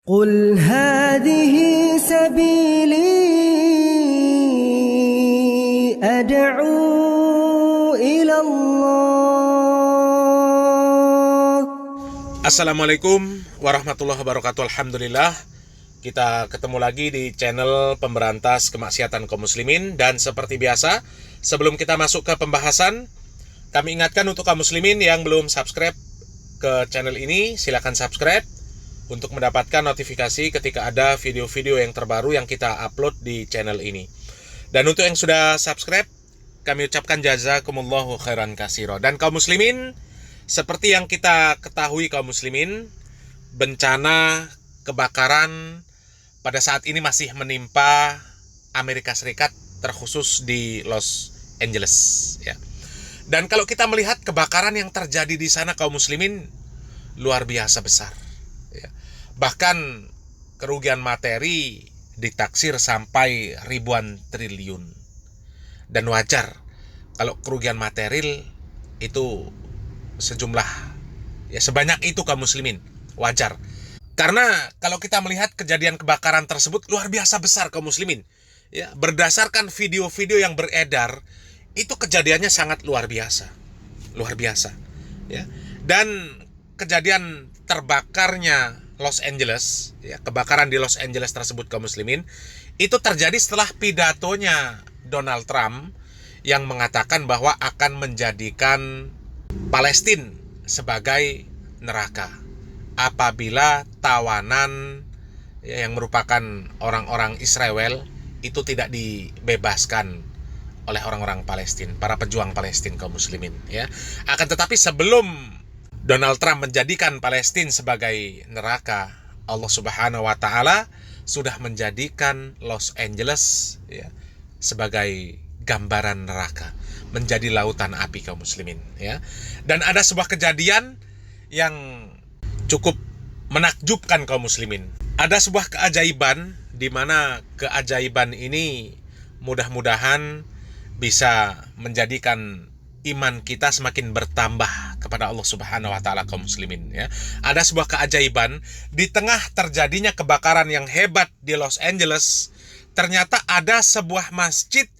قل هذه سبيلي أدعو إلى الله. Assalamualaikum warahmatullahi wabarakatuh. Alhamdulillah, kita ketemu lagi di channel pemberantas kemaksiatan kaum muslimin. Dan seperti biasa, sebelum kita masuk ke pembahasan, kami ingatkan untuk kaum muslimin yang belum subscribe ke channel ini, silakan subscribe untuk mendapatkan notifikasi ketika ada video-video yang terbaru yang kita upload di channel ini. Dan untuk yang sudah subscribe, kami ucapkan jazakumullahu khairan katsira. Dan kaum muslimin, seperti yang kita ketahui kaum muslimin, bencana kebakaran pada saat ini masih menimpa Amerika Serikat, terkhusus di Los Angeles, ya. Dan kalau kita melihat kebakaran yang terjadi di sana kaum muslimin luar biasa besar, ya. Bahkan kerugian materi ditaksir sampai ribuan triliun. Dan wajar kalau kerugian material itu sejumlah, ya sebanyak itu kaum muslimin, wajar. Karena kalau kita melihat kejadian kebakaran tersebut luar biasa besar kaum muslimin, ya, berdasarkan video-video yang beredar, itu kejadiannya sangat luar biasa, ya. Dan kejadian terbakarnya Los Angeles, ya, kebakaran di Los Angeles tersebut kaum muslimin, itu terjadi setelah pidatonya Donald Trump yang mengatakan bahwa akan menjadikan Palestina sebagai neraka apabila tawanan, ya, yang merupakan orang-orang Israel itu tidak dibebaskan oleh orang-orang Palestina, para pejuang Palestina kaum muslimin, ya. Akan tetapi sebelum Donald Trump menjadikan Palestina sebagai neraka, Allah Subhanahu wa taala sudah menjadikan Los Angeles, ya, sebagai gambaran neraka, menjadi lautan api kaum muslimin, ya. Dan ada sebuah kejadian yang cukup menakjubkan kaum muslimin. Ada sebuah keajaiban di mana keajaiban ini mudah-mudahan bisa menjadikan iman kita semakin bertambah kepada Allah Subhanahu wa taala kaum muslimin, ya. Ada sebuah keajaiban di tengah terjadinya kebakaran yang hebat di Los Angeles, ternyata ada sebuah masjid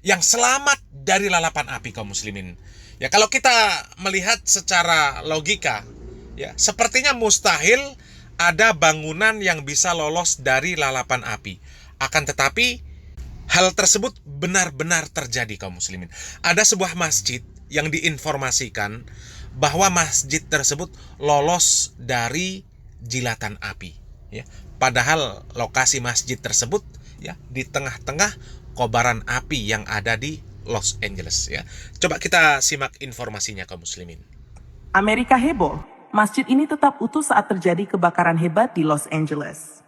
yang selamat dari lalapan api kaum muslimin. Ya, kalau kita melihat secara logika, ya, sepertinya mustahil ada bangunan yang bisa lolos dari lalapan api. Akan tetapi hal tersebut benar-benar terjadi kaum muslimin. Ada sebuah masjid yang diinformasikan bahwa masjid tersebut lolos dari jilatan api, ya. Padahal lokasi masjid tersebut, ya, di tengah-tengah kobaran api yang ada di Los Angeles, ya. Coba kita simak informasinya kaum muslimin. Amerika heboh, masjid ini tetap utuh saat terjadi kebakaran hebat di Los Angeles.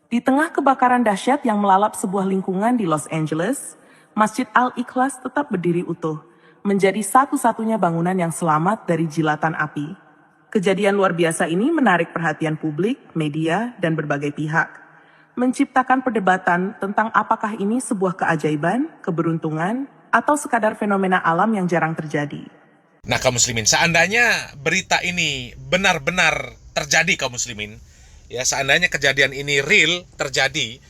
Di tengah kebakaran dahsyat yang melalap sebuah lingkungan di Los Angeles, Masjid Al-Ikhlas tetap berdiri utuh, menjadi satu-satunya bangunan yang selamat dari jilatan api. Kejadian luar biasa ini menarik perhatian publik, media, dan berbagai pihak, menciptakan perdebatan tentang apakah ini sebuah keajaiban, keberuntungan, atau sekadar fenomena alam yang jarang terjadi. Nah kaum muslimin, seandainya berita ini benar-benar terjadi kaum muslimin, ya, seandainya kejadian ini real terjadi,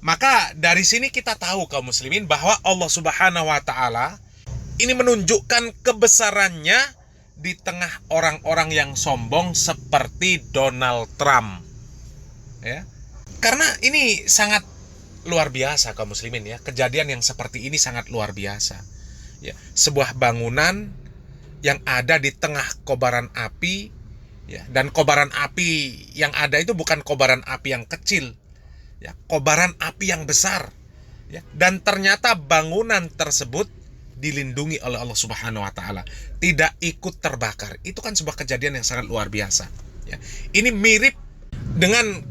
maka dari sini kita tahu kaum muslimin bahwa Allah Subhanahu wa taala ini menunjukkan kebesarannya di tengah orang-orang yang sombong seperti Donald Trump, ya. Karena ini sangat luar biasa kaum muslimin, ya. Kejadian yang seperti ini sangat luar biasa, ya. Sebuah bangunan yang ada di tengah kobaran api, ya, dan kobaran api yang ada itu bukan kobaran api yang kecil, ya, kobaran api yang besar, ya. Dan ternyata bangunan tersebut dilindungi oleh Allah Subhanahu wa taala, tidak ikut terbakar. Itu kan sebuah kejadian yang sangat luar biasa, ya. Ini mirip dengan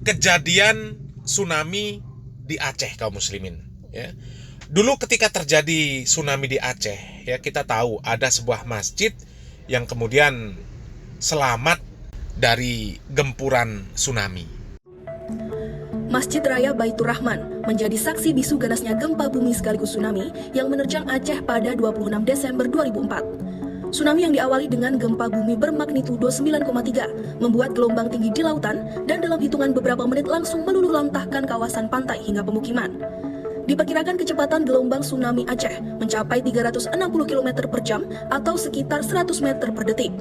kejadian tsunami di Aceh kaum muslimin, ya. Dulu ketika terjadi tsunami di Aceh, ya, kita tahu ada sebuah masjid yang kemudian selamat dari gempuran tsunami. Masjid Raya Baitur Rahman menjadi saksi bisu ganasnya gempa bumi sekaligus tsunami yang menerjang Aceh pada 26 Desember 2004. Tsunami yang diawali dengan gempa bumi bermagnitudo 9,3 membuat gelombang tinggi di lautan dan dalam hitungan beberapa menit langsung meluluh lantahkan kawasan pantai hingga pemukiman. Diperkirakan kecepatan gelombang tsunami Aceh mencapai 360 km per jam atau sekitar 100 meter per detik.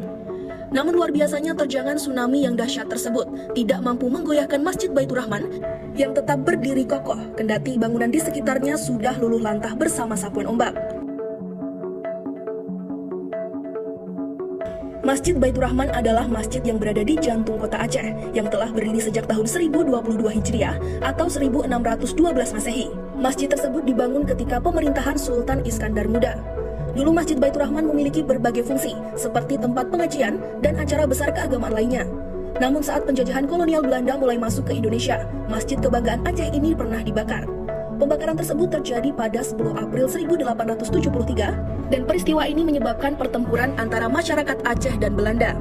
Namun luar biasanya terjangan tsunami yang dahsyat tersebut tidak mampu menggoyahkan Masjid Baitur Rahman yang tetap berdiri kokoh kendati bangunan di sekitarnya sudah luluh lantah bersama sapuan ombak. Masjid Baitur Rahman adalah masjid yang berada di jantung kota Aceh yang telah berdiri sejak tahun 1022 Hijriah atau 1612 Masehi. Masjid tersebut dibangun ketika pemerintahan Sultan Iskandar Muda. Dulu Masjid Baitur Rahman memiliki berbagai fungsi seperti tempat pengajian dan acara besar keagamaan lainnya. Namun saat penjajahan kolonial Belanda mulai masuk ke Indonesia, Masjid Kebanggaan Aceh ini pernah dibakar. Pembakaran tersebut terjadi pada 10 April 1873 dan peristiwa ini menyebabkan pertempuran antara masyarakat Aceh dan Belanda.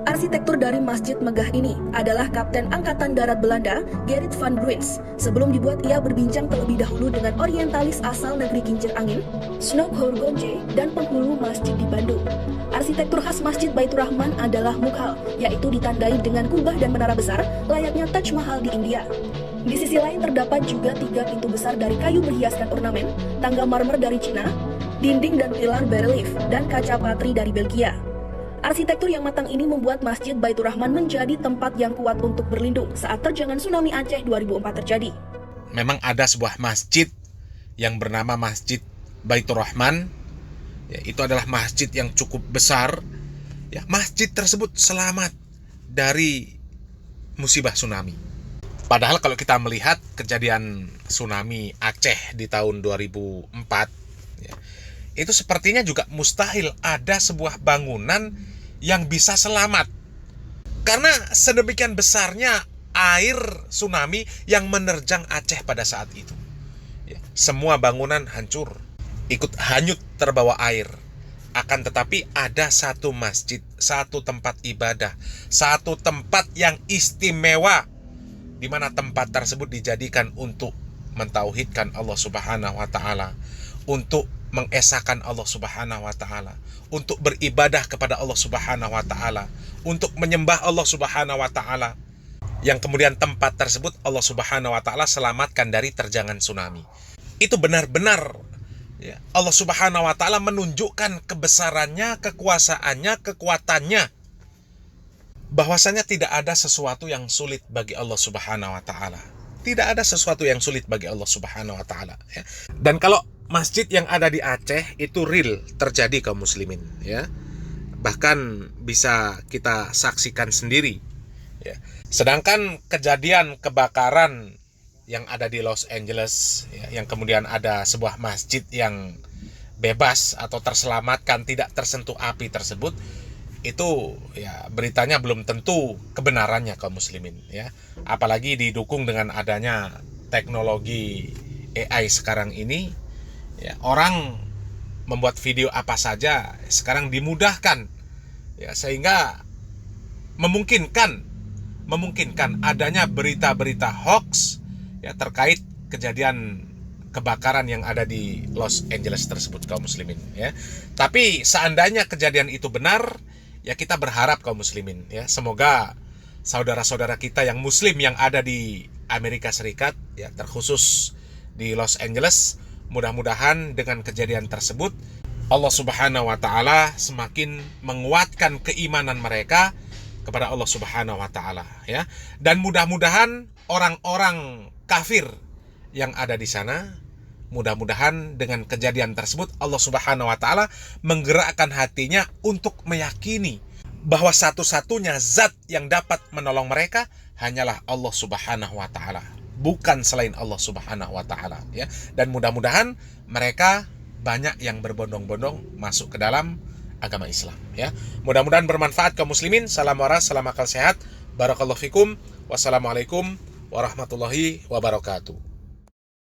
Arsitektur dari Masjid Megah ini adalah Kapten Angkatan Darat Belanda, Gerrit van Bruins. Sebelum dibuat, ia berbincang terlebih dahulu dengan orientalis asal negeri kincir angin, Snoek Horgonje, dan penghulu masjid di Bandung. Arsitektur khas Masjid Baitur Rahman adalah mughal, yaitu ditandai dengan kubah dan menara besar, layaknya Taj Mahal di India. Di sisi lain terdapat juga 3 pintu besar dari kayu berhiaskan ornamen, tangga marmer dari Cina, dinding dan pilar barelief, dan kaca patri dari Belgia. Arsitektur yang matang ini membuat Masjid Baitur Rahman menjadi tempat yang kuat untuk berlindung saat terjangan tsunami Aceh 2004 terjadi. Memang ada sebuah masjid yang bernama Masjid Baitur Rahman. Ya, itu adalah masjid yang cukup besar. Ya, masjid tersebut selamat dari musibah tsunami. Padahal kalau kita melihat kejadian tsunami Aceh di tahun 2004, ya, itu sepertinya juga mustahil ada sebuah bangunan yang bisa selamat. Karena sedemikian besarnya air tsunami yang menerjang Aceh pada saat itu. Ya, semua bangunan hancur, ikut hanyut terbawa air. Akan tetapi ada satu masjid, satu tempat ibadah, satu tempat yang istimewa, di mana tempat tersebut dijadikan untuk mentauhidkan Allah Subhanahu wa Ta'ala, untuk mengesahkan Allah Subhanahu wa Ta'ala, untuk beribadah kepada Allah Subhanahu wa Ta'ala, untuk menyembah Allah Subhanahu wa Ta'ala, yang kemudian tempat tersebut Allah Subhanahu wa Ta'ala selamatkan dari terjangan tsunami. Itu benar-benar, ya, Allah Subhanahu wa Ta'ala menunjukkan kebesarannya, kekuasaannya, kekuatannya, bahwasanya tidak ada sesuatu yang sulit bagi Allah Subhanahu wa Ta'ala. Tidak ada sesuatu yang sulit bagi Allah Subhanahu wa Ta'ala, ya. Dan kalau masjid yang ada di Aceh itu real terjadi kaum muslimin, ya. Bahkan bisa kita saksikan sendiri, ya. Sedangkan kejadian kebakaran yang ada di Los Angeles, ya, yang kemudian ada sebuah masjid yang bebas atau terselamatkan, tidak tersentuh api tersebut, itu ya beritanya belum tentu kebenarannya kaum muslimin, ya. Apalagi didukung dengan adanya teknologi AI sekarang ini, ya, orang membuat video apa saja sekarang dimudahkan, ya, sehingga memungkinkan adanya berita-berita hoax, ya, terkait kejadian kebakaran yang ada di Los Angeles tersebut kaum muslimin, ya. Tapi seandainya kejadian itu benar, ya, kita berharap kaum muslimin, ya, semoga saudara-saudara kita yang muslim yang ada di Amerika Serikat, ya, terkhusus di Los Angeles, mudah-mudahan dengan kejadian tersebut Allah Subhanahu wa Ta'ala semakin menguatkan keimanan mereka kepada Allah Subhanahu wa Ta'ala, ya. Dan mudah-mudahan orang-orang kafir yang ada di sana, mudah-mudahan dengan kejadian tersebut Allah Subhanahu wa Ta'ala menggerakkan hatinya untuk meyakini bahwa satu-satunya zat yang dapat menolong mereka hanyalah Allah Subhanahu wa Ta'ala, bukan selain Allah Subhanahu wa Ta'ala, ya. Dan mudah-mudahan mereka banyak yang berbondong-bondong masuk ke dalam agama Islam, ya. Mudah-mudahan bermanfaat kaum muslimin. Salam waras, salam akal sehat. Barakallahu fikum. Wassalamualaikum warahmatullahi wabarakatuh.